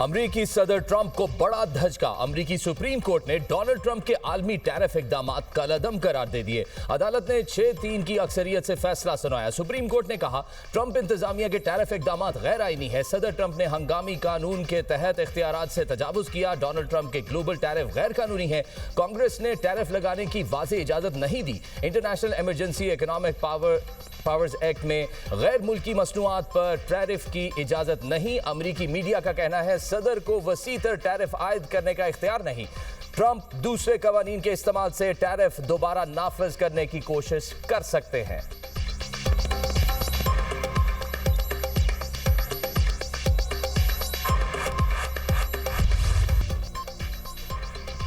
अमरीकी सदर ट्रंप को बड़ा धचका। अमरीकी सुप्रीम कोर्ट ने डोनाल्ड ट्रंप के आलमी टैरिफ इकदामात कलअदम करार दे दिए। अदालत ने 6-3 की अक्सरियत से फैसला सुनाया। सुप्रीम कोर्ट ने कहा ट्रंप इंतजामिया के टैरिफ इकदामात गैर आईनी है। सदर ट्रंप ने हंगामी कानून के तहत इख्तियारात से तजावुज किया। डोनाल्ड ट्रंप के ग्लोबल टैरिफ गैर कानूनी है। कांग्रेस ने टैरिफ लगाने की वाज़ेह इजाजत नहीं दी। International emergency economic powers act में गैर मुल्की मसनूआत पर टैरिफ की इजाजत नहीं। अमरीकी मीडिया का कहना है सदर को वसीतर टैरिफ आयद करने का इख्तियार नहीं। ट्रंप दूसरे कवानीन के इस्तेमाल से टैरिफ दोबारा नाफिज करने की कोशिश कर सकते हैं।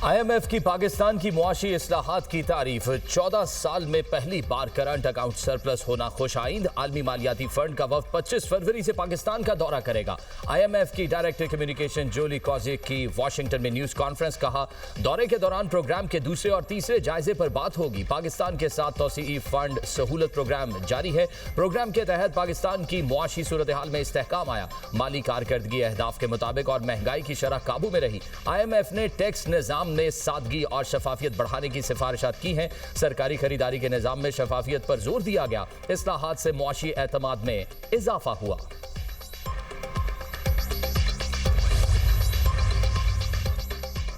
IMF की पाकिस्तान की मुआशी इस्लाहात की तारीफ। 14 साल में पहली बार करंट अकाउंट सरप्लस होना खुश आइंद। आलमी मालियाती फंड का वफ्द 25 फरवरी से पाकिस्तान का दौरा करेगा। IMF की डायरेक्टर कम्युनिकेशन जोली कॉजिक की वाशिंगटन में न्यूज कॉन्फ्रेंस। कहा दौरे के दौरान प्रोग्राम के दूसरे और तीसरे जायजे पर बात होगी। पाकिस्तान के साथ तौसीई फंड सहूलत प्रोग्राम जारी है। प्रोग्राम के तहत पाकिस्तान की मुआशी सूरत हाल में इस्तेहकाम आया। माली कारकर्दगी अहदाफ के मुताबिक और महंगाई की शरह काबू में रही। IMF ने टैक्स निजाम में सादगी और शफाफियत बढ़ाने की सिफारिशात की हैं। सरकारी खरीदारी के निजाम में शफाफियत पर जोर दिया गया। इस्लाहात से मुआशी एतमाद में इजाफा हुआ।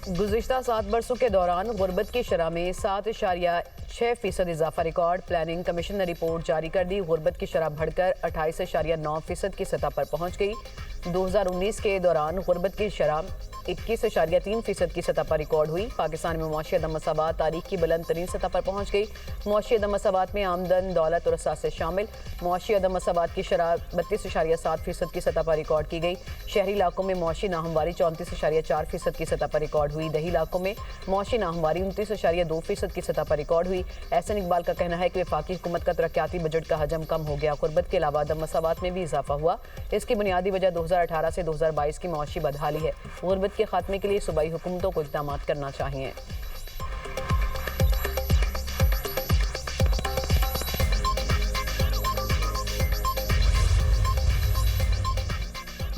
गुज़िश्ता 7 बरसों के दौरान गुर्बत की शरह में 7.6% इजाफा रिकॉर्ड। प्लानिंग कमीशन ने रिपोर्ट जारी कर दी। गुर्बत की शरह बढ़कर 28.9% की सतह पर पहुंच गई। 2019 के दौरान गुर्बत की शरह 21.3% की सतह पर रिकॉर्ड हुई। पाकिस्तान में मुआशी अदम मसावात तारीख की बुलंद तरीन सतह पर पहुंच गई। मुआशी अदम मसावात में आमदन, दौलत और असासे शामिल। मुआशी अदम मसावात की शरह 32.7% की सतह पर रिकॉर्ड की गई। शहरी इलाकों में मुआशी नाहमवारी 34.4% की सतह पर रिकॉर्ड हुई। दही इलाकों में मुआशी नाहमवारी 29.2% की सतह पर रिकॉर्ड हुई। एहसन इकबाल का कहना है कि वफाकी हुकूमत का तरक्याती बजट का हजम कम हो गया। गुर्बत के अलावा अदम मसावात में भी इजाफा हुआ। इसकी बुनियादी वजह 2018 से 2022 की मुआशी बदहाली है। गुर्बत के खात्मे के लिए सूबाई हुकूमतों को इक़दाम करना चाहिए।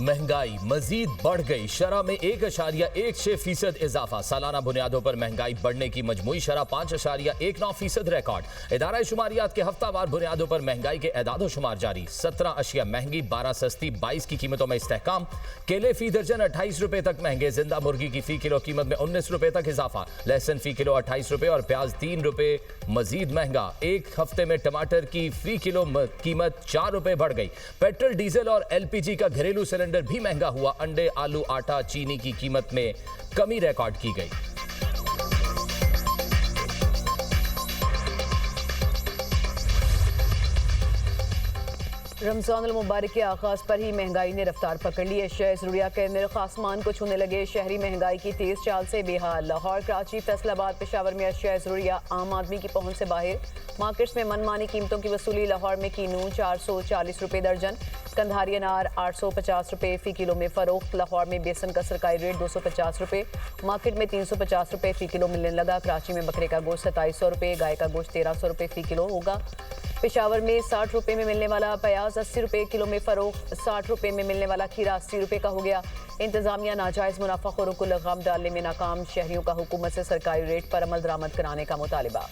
महंगाई मजीद बढ़ गई। शरह में 1.16% इजाफा। सालाना बुनियादों पर महंगाई बढ़ने की मजमूई शरह 5.19% रिकॉर्ड। इदारा शुमारियात के हफ्तावार बुनियादों पर महंगाई के एदाद शुमार जारी। 17 अशिया महंगी, 12 सस्ती, 22 की कीमतों में इस्तेहकाम। केले फी दर्जन 28 रुपए तक महंगे। जिंदा मुर्गी की फी किलो कीमत में 19 रुपए तक इजाफा। लहसुन फी किलो 28 रुपए और प्याज 3 रुपए मजीद महंगा। एक हफ्ते में टमाटर की फी किलो कीमत 4 रुपए बढ़ गई। पेट्रोल, डीजल और LPG का घरेलू सिलेंडर भी महंगा हुआ। अंडे, आलू, आटा, चीनी की कीमत में कमी रिकॉर्ड की गई। रमजान अल मुबारक के आगाज पर ही महंगाई ने रफ्तार पकड़ ली। अशिया ज़रूरिया के नर्ख आसमान को छूने लगे। शहरी महंगाई की तेज चाल से बेहाल। लाहौर, कराची, फैसलाबाद, पेशावर में अशिया ज़रूरिया आम आदमी की पहुंच से बाहर। मार्केट्स में मनमानी कीमतों की वसूली। लाहौर में कीनू 440 रुपये दर्जन, कंधारी अनार 850 रुपये फ़ी किलो में फ़रोख्त। लाहौर में बेसन का सरकारी रेट 250 रुपये, मार्केट में 350 रुपये फ़ी किलो मिलने लगा। कराची में बकरे का गोश्त 2700 रुपये, गाय का गोश्त 1300 रुपये फ़ी किलो होगा। पेशावर में 60 रुपये में मिलने वाला प्याज 80 रुपये किलो में फ़रोख्त। 60 रुपये में मिलने वाला खीरा 80 रुपये का हो गया। इंतजामिया नाजायज़ मुनाफाखोरों को लगाम डालने में नाकाम। शहरियों का हुकूमत से सरकारी रेट पर अमल दरामद कराने का मुतालिबा।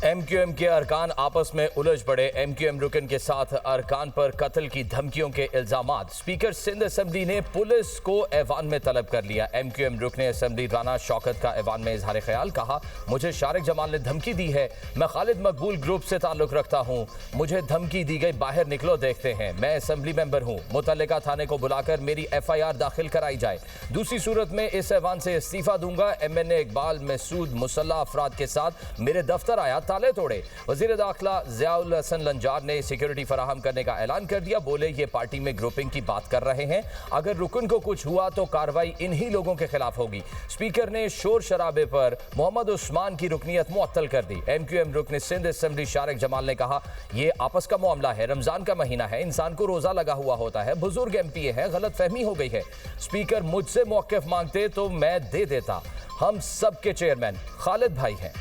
MQM के अरकान आपस में उलझ पड़े। MQM रुकन के साथ अरकान पर कत्ल की धमकियों के इल्जामात। स्पीकर सिंध असम्बली ने पुलिस को ऐवान में तलब कर लिया। MQM रुकन असम्बली राना शौकत का ऐवान में इजहार ख्याल। कहा मुझे शारिक जमाल ने धमकी दी है। मैं खालिद मकबूल ग्रुप से ताल्लुक रखता हूँ। मुझे धमकी दी गई, बाहर निकलो देखते हैं। मैं असम्बली मेंबर हूँ। मुतल्लिका थाने को बुलाकर मेरी FIR दाखिल कराई जाए। दूसरी सूरत में इस ऐवान से इस्तीफा दूंगा। MNA इकबाल मसूद मुसल्लह अफराद के साथ मेरे दफ्तर आया, ताले तोड़े। वज़ीर दाखिला ज़ियाउल हसन लंजार ने सिक्योरिटी फराहम करने का ऐलान कर दिया। बोले ये पार्टी में ग्रुपिंग की बात कर रहे हैं। अगर रुकन को कुछ हुआ तो कार्रवाई इन्हीं लोगों के खिलाफ होगी। स्पीकर ने शोर शराबे पर मोहम्मद उस्मान की रुकनीत मुअत्तल कर दी। MQM रुकन सिंध असम्बली शारिक जमाल ने कहा यह आपस का मामला है। रमजान का महीना है, इंसान को रोजा लगा हुआ होता है। बुजुर्ग MPA है, गलत फहमी हो गई है। स्पीकर मुझसे मौक़िफ़ मांगते तो मैं दे देता। हम सबके चेयरमैन खालिद भाई हैं।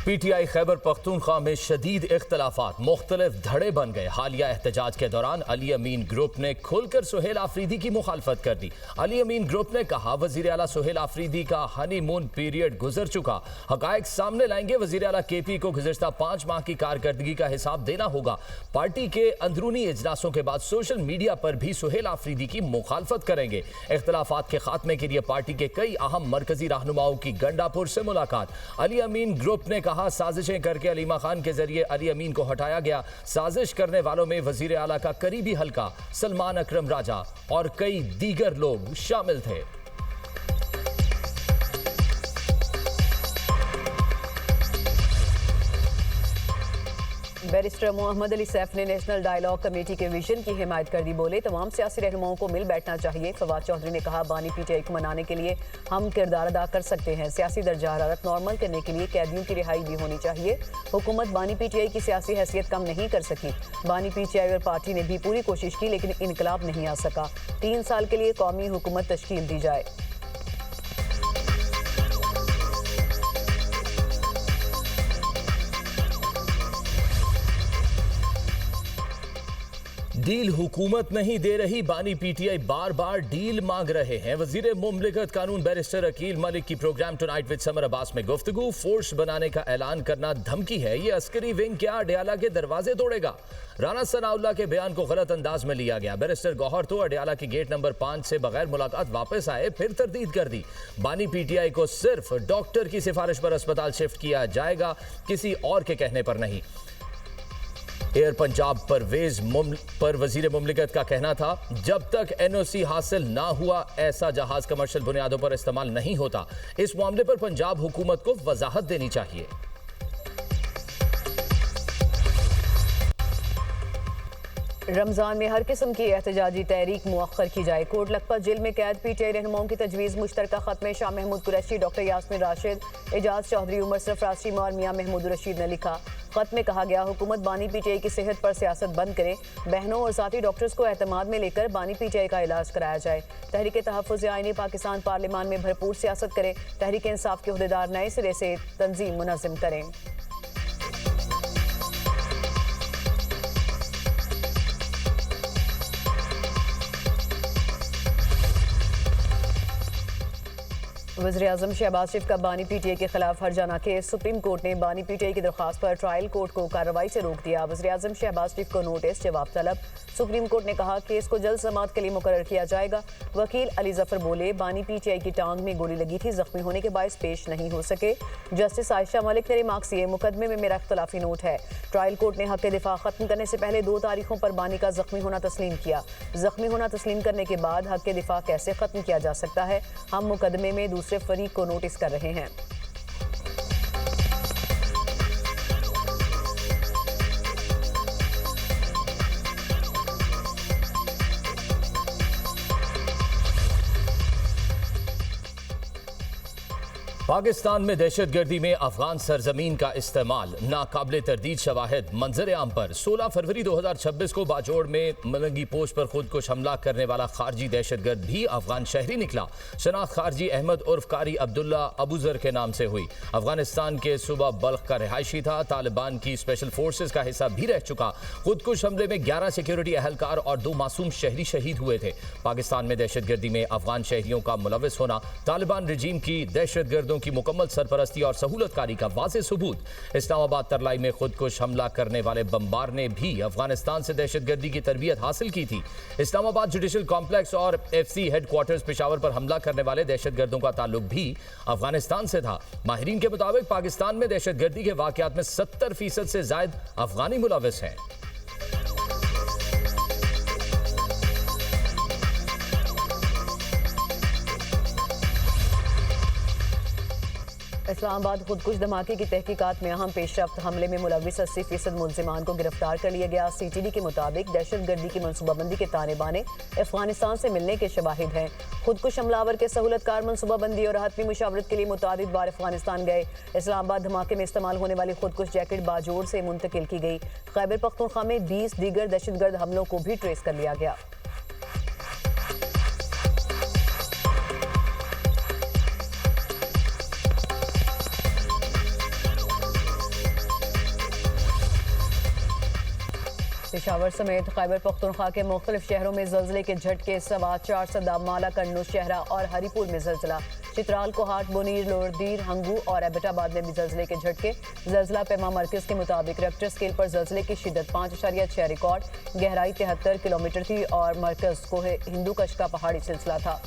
पीटीआई खैबर पख्तूनख्वा में शदीद इख्तलाफात, मुख्तलिफ धड़े बन गए। हालिया एहतजाज के दौरान अली अमीन ग्रुप ने खुलकर सुहेल आफरीदी की मुखालफत कर दी। अली अमीन ग्रुप ने कहा, वजीर आला सुहेल आफरीदी का हनीमून पीरियड गुजर चुका, हकायक सामने लाएंगे। वजीर आला केपी को गुज़िश्ता 5 माह की कारकर्दगी का हिसाब देना होगा। पार्टी के अंदरूनी इजलासों के बाद सोशल मीडिया पर भी सुहेल आफरीदी की मुखालफत करेंगे। इख्तलाफात के खात्मे के लिए पार्टी के कई अहम मरकजी रहनुमाओं की गंडापुर से मुलाकात। अली अमीन ग्रुप ने कहा, साजिशें करके अलीमा खान के जरिए अली अमीन को हटाया गया। साजिश करने वालों में वजीर आला का करीबी हल्का सलमान अकरम राजा और कई दीगर लोग शामिल थे। बैरिस्टर मोहम्मद अली सैफ ने नेशनल डायलॉग कमेटी के विजन की हिमायत कर दी। बोले, तमाम सियासी रहनुमाओं को मिल बैठना चाहिए। फवाद चौधरी ने कहा, बानी पीटीआई को मनाने के लिए हम किरदार अदा कर सकते हैं। सियासी दर्जा हरारत नॉर्मल करने के लिए कैदियों की रिहाई भी होनी चाहिए। हुकूमत बानी पीटीआई की सियासी हैसियत कम नहीं कर सकी। बानी पीटीआई और पार्टी ने भी पूरी कोशिश की, लेकिन इनकलाब नहीं आ सका। 3 साल के लिए कौमी हुकूमत तश्कील दी जाए। डील हुकूमत नहीं दे रही, बानी पीटीआई बार बार डील मांग रहे हैं। वजीर मुमलिकत कानून बैरिस्टर अकील मलिक की program tonight with Sammar Abbas में गुफ्तगू। फोर्स बनाने का ऐलान करना धमकी है। ये अस्करी विंग क्या अडयाला के दरवाजे तोड़ेगा? राना सनाउल्लाह के बयान को गलत अंदाज में लिया गया। बैरिस्टर गौहर तो अडयाला के गेट नंबर 5 से बगैर मुलाकात वापस आए, फिर तरदीद कर दी। बानी पीटीआई को सिर्फ डॉक्टर की सिफारिश पर अस्पताल शिफ्ट किया जाएगा, किसी और के कहने पर नहीं। एयर पंजाब परवेज पर वजीर मुमलिकत का कहना था, जब तक एनओसी हासिल ना हुआ ऐसा जहाज कमर्शियल बुनियादों पर इस्तेमाल नहीं होता। इस मामले पर पंजाब हुकूमत को वजाहत देनी चाहिए। रमजान में हर किस्म की एहतजाजी तहरीक मुअख्खर की जाए। कोट लखपत जेल में कैद पीटीआई रहनुमाओं की तजवीज़ मुश्तरका खत में शाह महमूद कुरैशी, डॉक्टर यास्मीन राशिद, एजाज चौधरी, उमर सरफराज चीमा और मियां महमूद रशीद ने लिखा। खत में कहा गया, हुकूमत बानी पीटीआई की सेहत पर सियासत बंद करे। बहनों और साथी डॉक्टर्स को एतमाद में लेकर बानी पीटीआई का इलाज कराया जाए। तहरीक तहफ़्फ़ुज़ आईनी पाकिस्तान पार्लियामान में भरपूर सियासत करे। तहरीक इंसाफ के अहदेदार नए सिरे से तंजीम मुनज़्ज़म करें। वज़ीर-ए-आज़म शहबाज शरीफ का बानी पीटीआई के खिलाफ हरजाना केस। सुप्रीम कोर्ट ने बानी पीटीआई की दरख्वास्त पर ट्रायल कोर्ट को कार्रवाई से रोक दिया। वज़ीर-ए-आज़म शहबाज शरीफ को नोटिस, जवाब तलब। सुप्रीम कोर्ट ने कहा, केस को जल्द समाअत के लिए मुकर्रर किया जाएगा। वकील अली जफर बोले, बानी पीटीआई की टांग में गोली लगी थी, जख्मी होने के बायस पेश नहीं हो सके। जस्टिस आयशा मलिक ने रिमार्क्स दिए, मुकदमे में मेरा इख्तलाफी नोट है। ट्रायल कोर्ट ने हक दिफा खत्म करने से पहले 2 तारीखों पर बानी का जख्मी होना तस्लीम किया। जख्मी होना तस्लीम करने के बाद हक दिफा कैसे खत्म किया जा सकता है? हम मुकदमे में दूसरे फरीक को नोटिस कर रहे हैं। पाकिस्तान में दहशतगर्दी में अफगान सरजमीन का इस्तेमाल, नाकाबिले तरदीद शवाहिद मंजर आम पर। 16 फरवरी 2026 को बाजोड़ में मलंगी पोस्ट पर खुदकुश हमला करने वाला खारजी दहशतगर्द भी अफगान शहरी निकला। शनाख्त खारजी अहमद उर्फ कारी अब्दुल्ला अबूजर के नाम से हुई। अफगानिस्तान के सूबा बल्ख का रिहायशी था। तालिबान की स्पेशल फोर्सेज का हिस्सा भी रह चुका। खुदकुश हमले में 11 सिक्योरिटी अहलकार और 2 मासूम शहरी शहीद हुए थे। पाकिस्तान में दहशतगर्दी में अफगान शहरियों का मुलविस होना तालिबान रजीम की दहशतगर्दों की मुकम्मल सरपरस्ती और सहूलतकारी का वाज़ेह सबूत। इस्लामाबाद तरलाई में खुदकुश हमला करने वाले बमबार ने भी अफगानिस्तान से दहशतगर्दी की तरबियत हासिल की थी। इस्लामाबाद जुडिशल कॉम्प्लेक्स और FC हेडक्वार्टर्स पेशावर पर हमला करने वाले दहशतगर्दों का ताल्लुक भी अफगानिस्तान से था। माहिरीन के मुताबिक पाकिस्तान में दहशतगर्दी के वाकयात में 70% से ज्यादा अफगानी मुलविस हैं। इस्लामाबाद खुदकुश धमाके की तहकीकात में अहम पेशरफ्त। हमले में मुलविस 80% मुलजिमान को गिरफ्तार कर लिया गया। सीटीडी के मुताबिक दहशतगर्दी की मनसूबाबंदी के ताने बाने अफगानिस्तान से मिलने के शवाहिद हैं। खुदकुश हमलावर के सहूलतकार मनसूबाबंदी और हतमी मुशावरत के लिए मुतादिद बार अफगानिस्तान गए। इस्लामाबाद धमाके में इस्तेमाल होने वाली खुदकुश जैकेट बाजोड़ से मुंतकिल की गई। खैबर पख्तूनख्वा में 20 दीगर दहशतगर्द हमलों को भी ट्रेस कर लिया गया। पेशावर समेत खैबर पख्तूनख्वा के मुख्तलिफ शहरों में जल्जले के झटके। सवा 4 सदा माला कन्नू शहरा और हरीपुर में जल्जला। चित्राल कोहाट बुनीर लोरदीर हंगू और एबटाबाद में भी जल्जले के झटके। जल्जला पैमा मरकज के मुताबिक रेक्टर स्केल पर जल्जले की शिद्दत 5.6 रिकॉर्ड। गहराई 73 किलोमीटर थी और मरकज कोहे हिंदू कश का पहाड़ी सिलसिला था।